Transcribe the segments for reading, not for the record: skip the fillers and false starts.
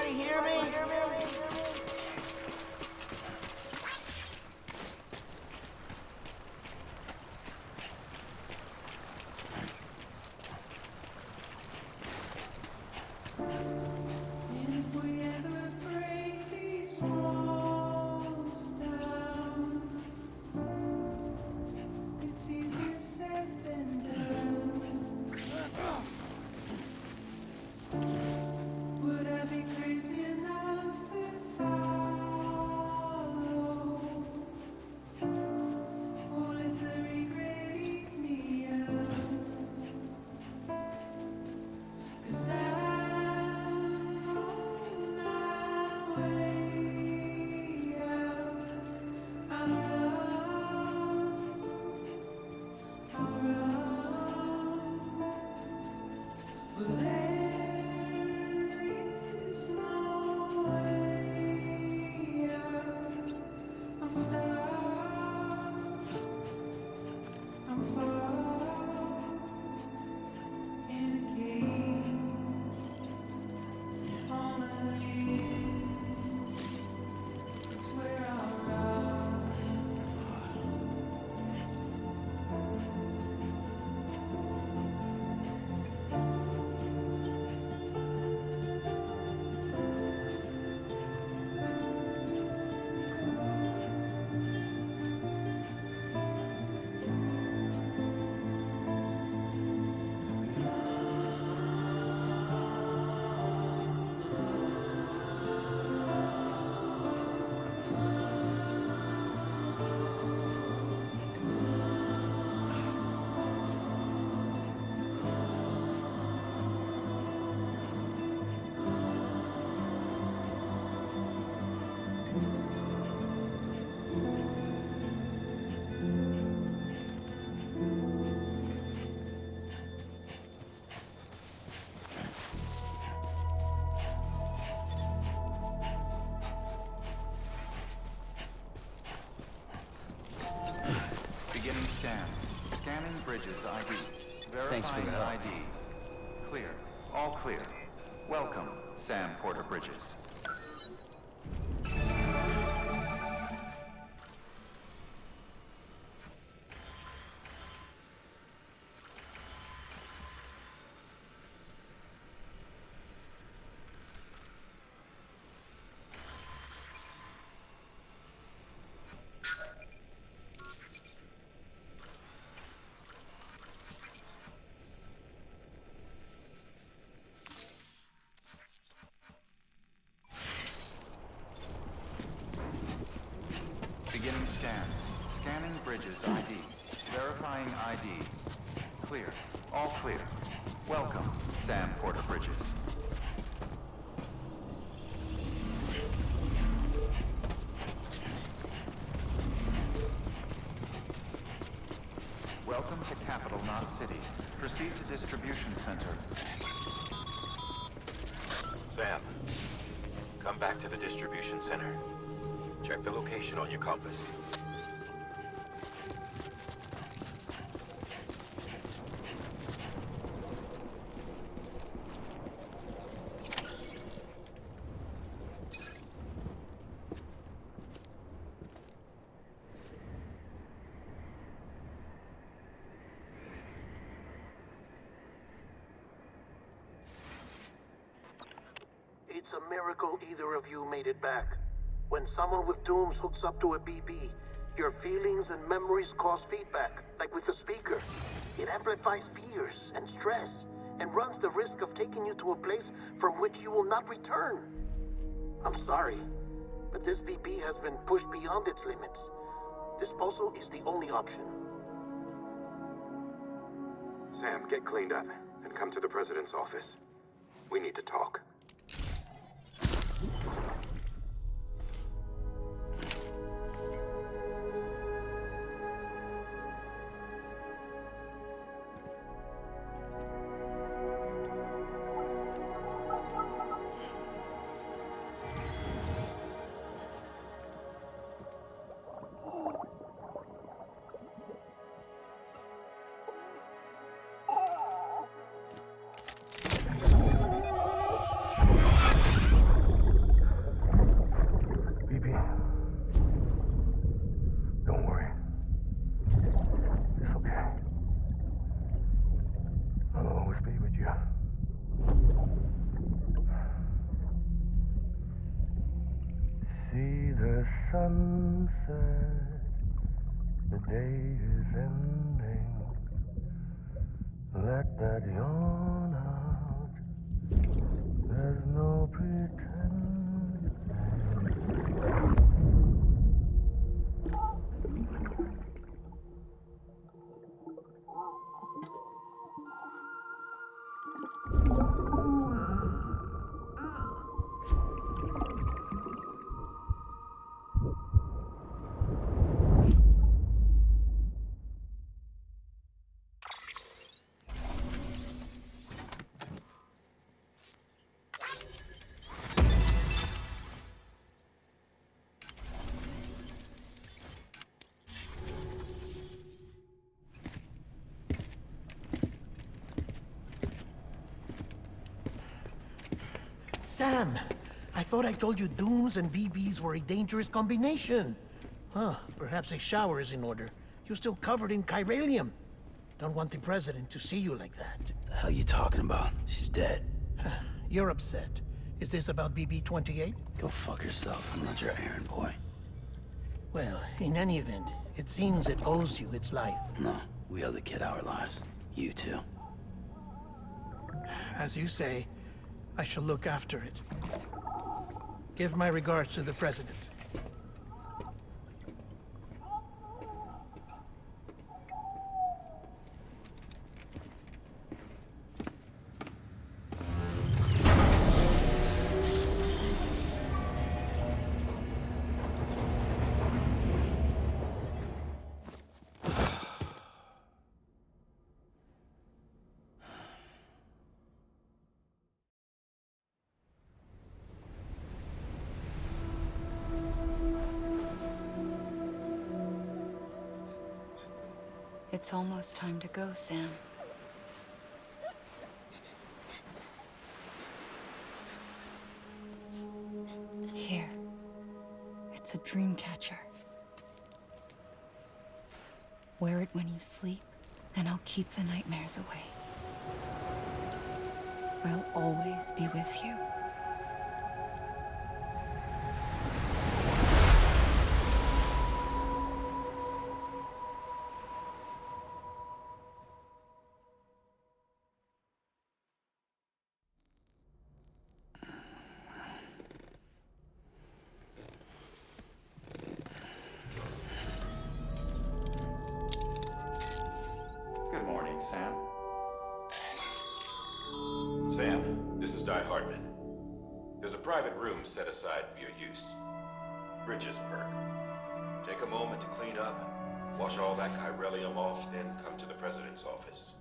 Anybody hear me? Beginning scan. Scanning bridges ID. Thanks for Verifying the help. ID. Clear. All clear. Welcome, Sam Porter Bridges. Beginning scan. Scanning bridges ID. Verifying ID. Clear. All clear. Welcome, Sam Porter Bridges. Welcome to Capital Knot City. Proceed to distribution center. Sam, come back to the distribution center. Check the location on your compass. It's a miracle either of you made it back. When someone with dooms hooks up to a BB, your feelings and memories cause feedback, like with the speaker. It amplifies fears and stress, and runs the risk of taking you to a place from which you will not return. I'm sorry, but this BB has been pushed beyond its limits. Disposal is the only option. Sam, get cleaned up and come to the president's office. We need to talk. be with you. See the sunset, the day is ending. Let that yawn out, there's no pretending. Sam, I thought I told you Dooms and BBs were a dangerous combination. Huh, perhaps a shower is in order. You're still covered in chiralium. Don't want the president to see you like that. The hell you talking about? She's dead. You're upset. Is this about BB-28? Go fuck yourself. I'm not your errand boy. Well, in any event, it seems it owes you its life. No, we owe the kid our lives. You too. As you say, I shall look after it. Give my regards to the president. It's almost time to go, Sam. Here. It's a dream catcher. Wear it when you sleep, and I'll keep the nightmares away. I'll always be with you. Good morning, Sam. Sam, this is Di Hartman. There's a private room set aside for your use. Bridges perk. Take a moment to clean up, wash all that chiralium off, then come to the president's office.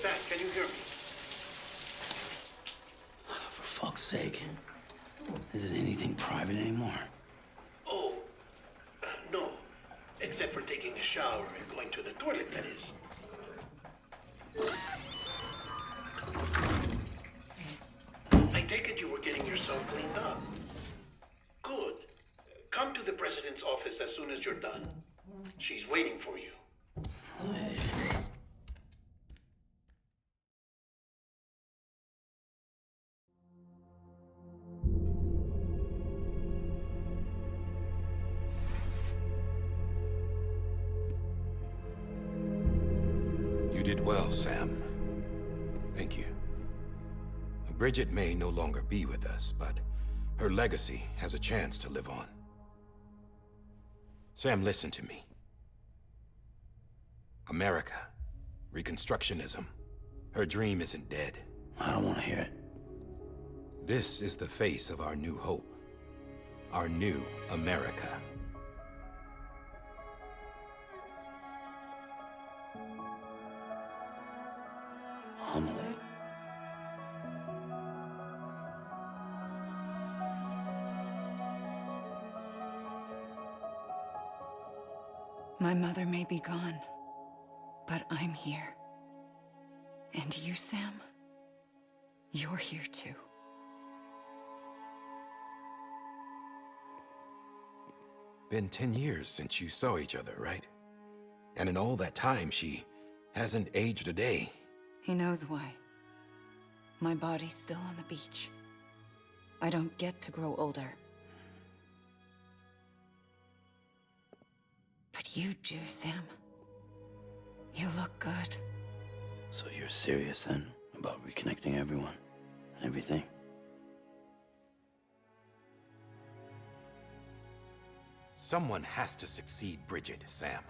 Sam, can you hear me? For fuck's sake. Isn't anything private anymore? Oh, no. Except for taking a shower and going to the toilet, that is. I take it you were getting yourself cleaned up. Good. Come to the president's office as soon as you're done. She's waiting for you. You did well, Sam. Thank you. Bridget may no longer be with us, but her legacy has a chance to live on. Sam, listen to me. America, Reconstructionism, her dream isn't dead. I don't want to hear it. This is the face of our new hope. Our new America. Homily. My mother may be gone, but I'm here. And you, Sam? You're here too. Been 10 years since you saw each other, right? And in all that time, she hasn't aged a day. He knows why. My body's still on the beach. I don't get to grow older. But you do, Sam. You look good. So you're serious then about reconnecting everyone and everything? Someone has to succeed Bridget, Sam.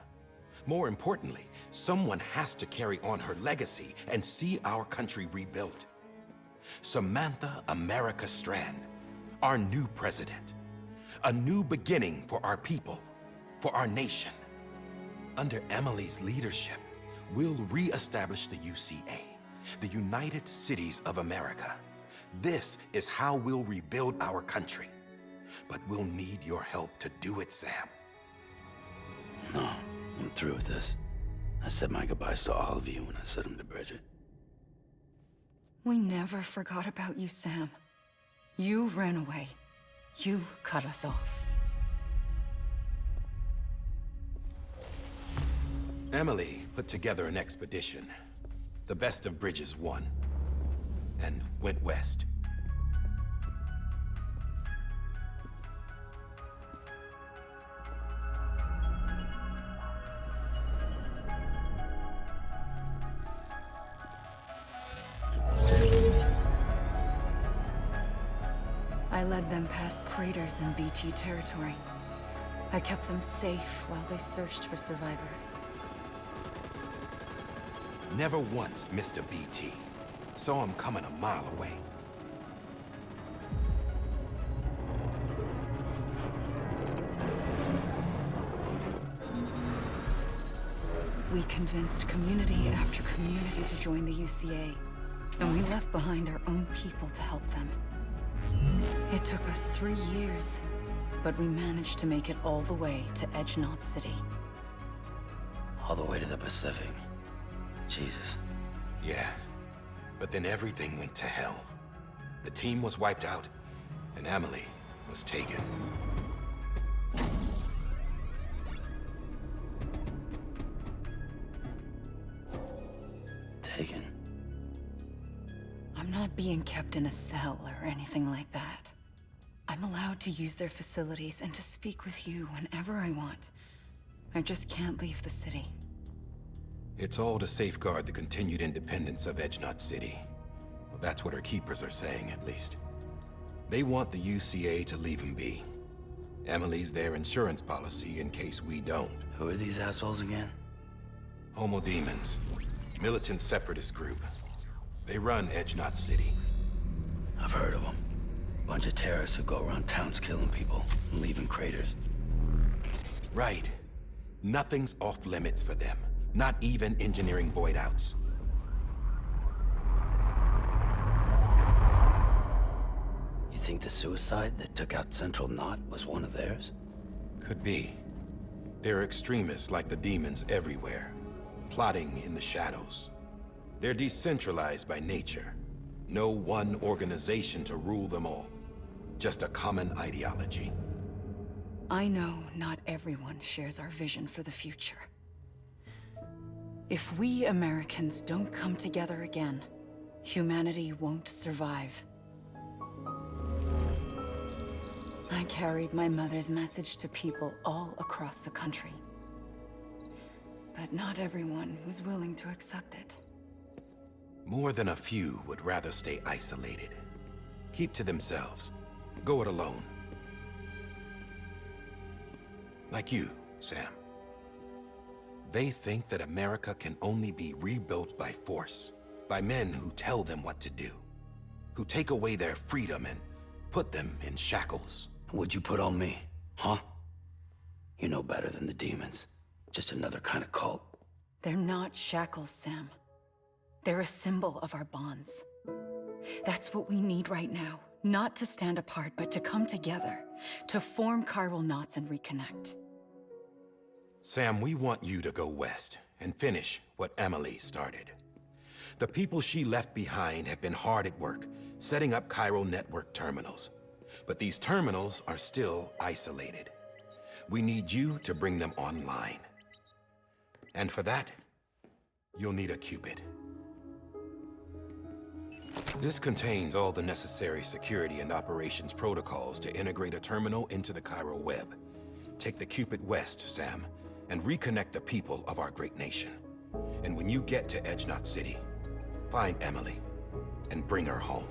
More importantly, someone has to carry on her legacy and see our country rebuilt. Samantha America Strand, our new president. A new beginning for our people, for our nation. Under Emily's leadership, we'll re-establish the UCA, the United Cities of America. This is how we'll rebuild our country. But we'll need your help to do it, Sam. No, I'm through with this. I said my goodbyes to all of you when I said them to Bridget. We never forgot about you, Sam. You ran away. You cut us off. Emily put together an expedition. The best of Bridges won, and went west. I led them past craters in BT territory. I kept them safe while they searched for survivors. Never once missed a BT. Saw him coming a mile away. We convinced community after community to join the UCA, and we left behind our own people to help them. It took us 3 years, but we managed to make it all the way to Edgenot City. All the way to the Pacific. Jesus. Yeah, but then everything went to hell. The team was wiped out, and Emily was taken. Taken? I'm not being kept in a cell or anything like that. I'm allowed to use their facilities and to speak with you whenever I want. I just can't leave the city. It's all to safeguard the continued independence of Edgenot City. Well, that's what our keepers are saying, at least. They want the UCA to leave him be. Emily's their insurance policy in case we don't. Who are these assholes again? Homo Demons. Militant separatist group. They run Edgenot City. I've heard of them. Bunch of terrorists who go around towns killing people and leaving craters. Right. Nothing's off limits for them. Not even engineering void outs. You think the suicide that took out Central Knot was one of theirs? Could be. There are extremists like the demons everywhere, plotting in the shadows. They're decentralized by nature. No one organization to rule them all. Just a common ideology. I know not everyone shares our vision for the future. If we Americans don't come together again, humanity won't survive. I carried my mother's message to people all across the country. But not everyone was willing to accept it. More than a few would rather stay isolated. Keep to themselves. Go it alone. Like you, Sam. They think that America can only be rebuilt by force, by men who tell them what to do, who take away their freedom and put them in shackles. What'd you put on me, huh? You know better than the demons. Just another kind of cult. They're not shackles, Sam. They're a symbol of our bonds. That's what we need right now. Not to stand apart, but to come together, to form chiral knots and reconnect. Sam, we want you to go west and finish what Emily started. The people she left behind have been hard at work, setting up Chiral network terminals. But these terminals are still isolated. We need you to bring them online. And for that, you'll need a Cupid. This contains all the necessary security and operations protocols to integrate a terminal into the Chiral web. Take the Cupid west, Sam, and reconnect the people of our great nation. And when you get to Edge-Knot City, find Emily and bring her home.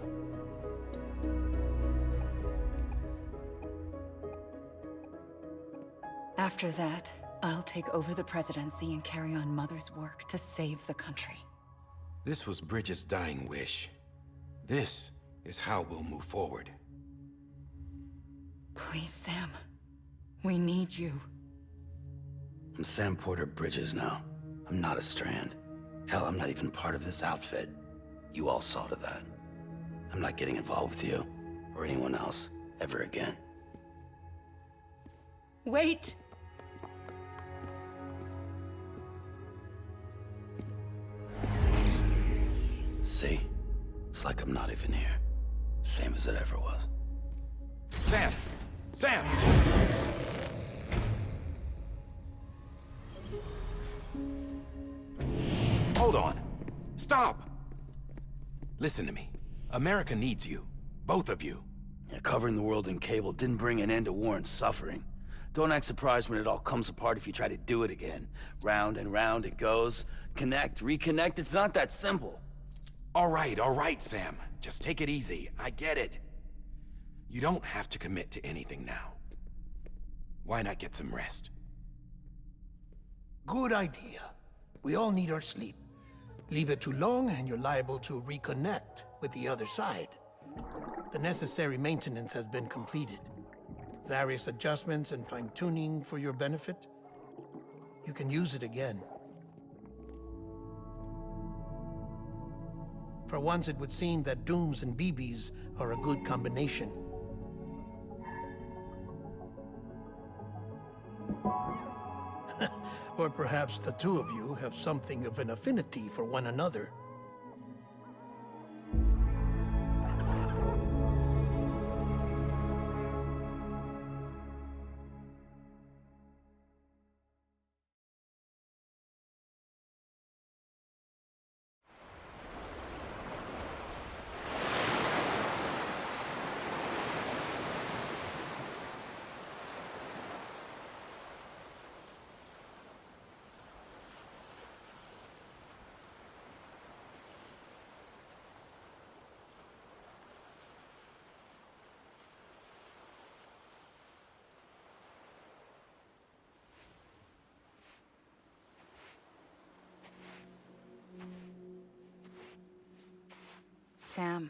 After that, I'll take over the presidency and carry on Mother's work to save the country. This was Bridget's dying wish. This is how we'll move forward. Please, Sam. We need you. I'm Sam Porter Bridges now. I'm not a Strand. Hell, I'm not even part of this outfit. You all saw to that. I'm not getting involved with you, or anyone else, ever again. Wait! See? It's like I'm not even here. Same as it ever was. Sam! Sam! Hold on. Stop! Listen to me. America needs you. Both of you. Yeah, covering the world in cable didn't bring an end to war and suffering. Don't act surprised when it all comes apart if you try to do it again. Round and round it goes. Connect, reconnect, it's not that simple. All right, Sam. Just take it easy. I get it. You don't have to commit to anything now. Why not get some rest? Good idea. We all need our sleep. Leave it too long and you're liable to reconnect with the other side. The necessary maintenance has been completed. Various adjustments and fine-tuning for your benefit. You can use it again. For once, it would seem that Dooms and BBs are a good combination. Or perhaps the two of you have something of an affinity for one another. Sam.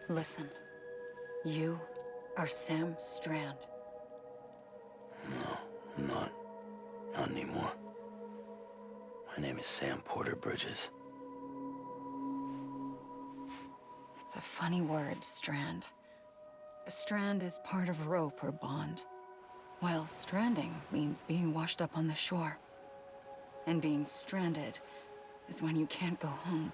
Listen. You are Sam Strand. No, I'm not. Not anymore. My name is Sam Porter Bridges. It's a funny word, Strand. A strand is part of rope or bond, while stranding means being washed up on the shore. And being stranded is when you can't go home.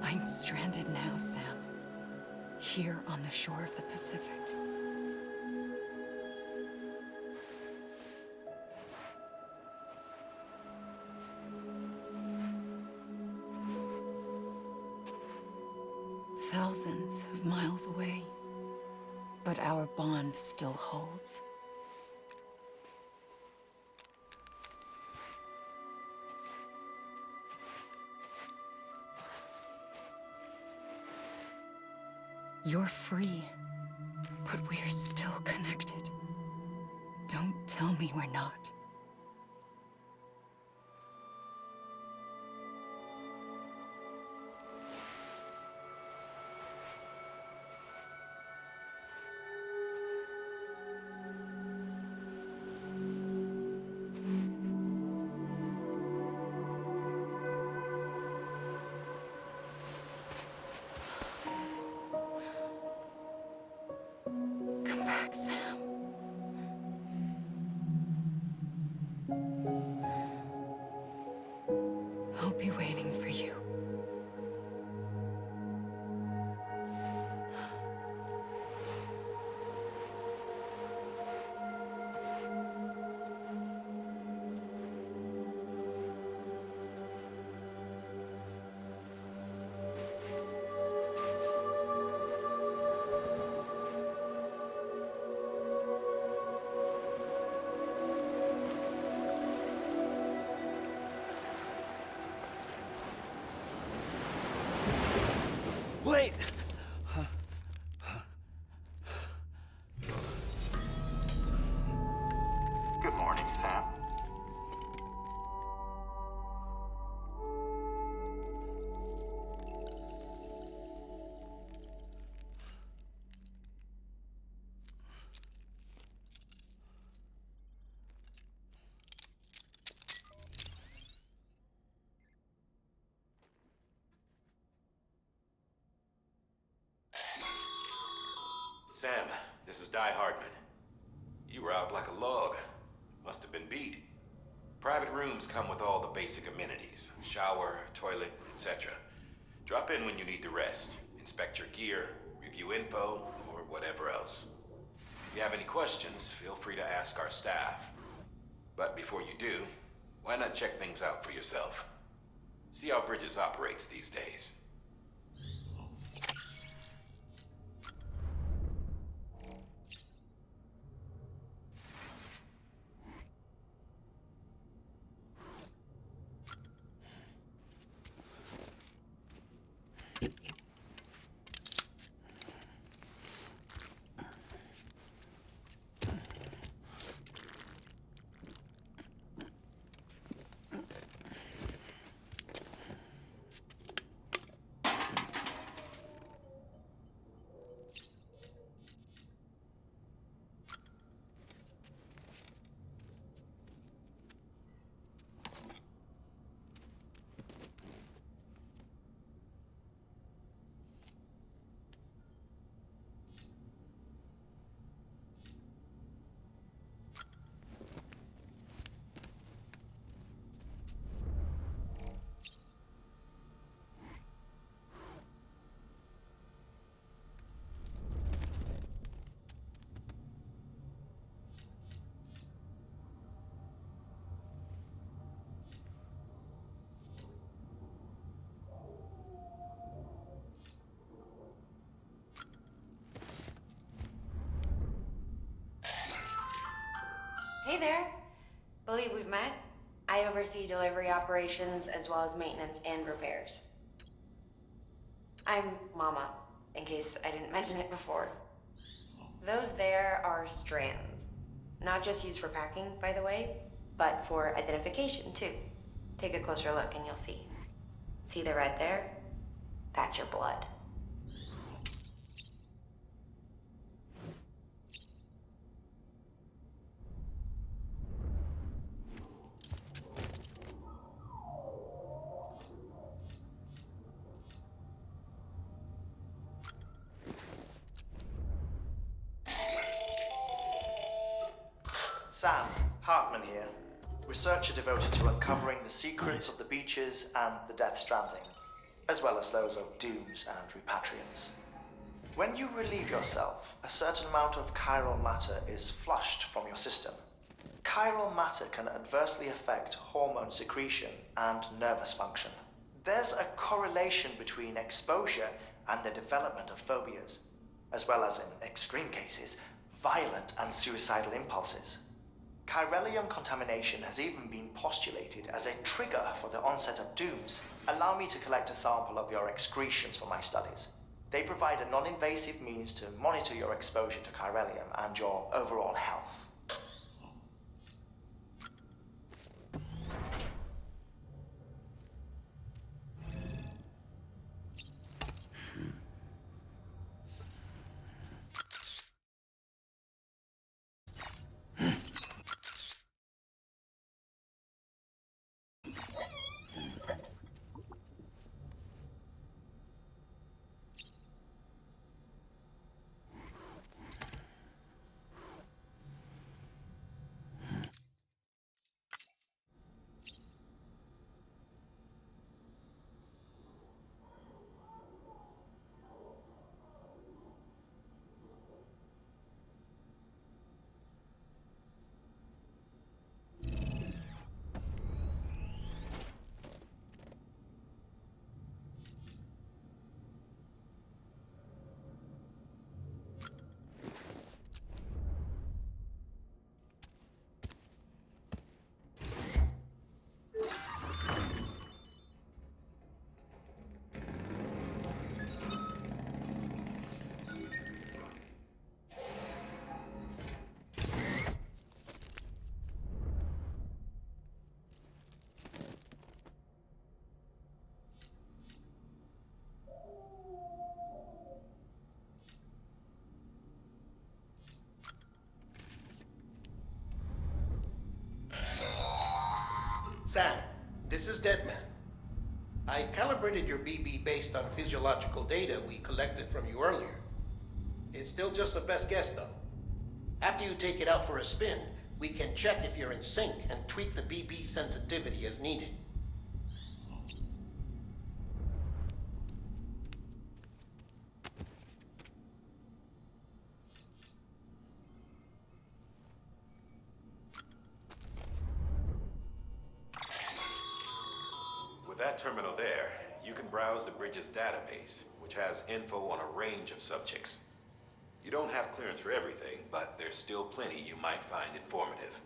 I'm stranded now, Sam. Here on the shore of the Pacific. Thousands of miles away, but our bond still holds. You're free, but we're still connected. Don't tell me we're not. wait! Good morning, Sam. Sam, this is Di Hardman. You were out like a log. Must have been beat. Private rooms come with all the basic amenities. Shower, toilet, etc. Drop in when you need to rest. Inspect your gear, review info, or whatever else. If you have any questions, feel free to ask our staff. But before you do, why not check things out for yourself? See how Bridges operates these days. Hey there. Believe we've met. I oversee delivery operations as well as maintenance and repairs. I'm Mama, in case I didn't mention it before. Those there are strands. Not just used for packing, by the way, but for identification too. Take a closer look and you'll see. See the red there? That's your blood. Sam, Hartman here, researcher devoted to uncovering the secrets of the beaches and the Death Stranding, as well as those of dooms and repatriants. When you relieve yourself, a certain amount of chiral matter is flushed from your system. Chiral matter can adversely affect hormone secretion and nervous function. There's a correlation between exposure and the development of phobias, as well as, in extreme cases, violent and suicidal impulses. Chiralium contamination has even been postulated as a trigger for the onset of dooms. Allow me to collect a sample of your excretions for my studies. They provide a non-invasive means to monitor your exposure to chiralium and your overall health. Sam, this is Deadman. I calibrated your BB based on physiological data we collected from you earlier. It's still just a best guess, though. After you take it out for a spin, we can check if you're in sync and tweak the BB sensitivity as needed. With that terminal there, you can browse the Bridges database, which has info on a range of subjects. You don't have clearance for everything, but there's still plenty you might find informative.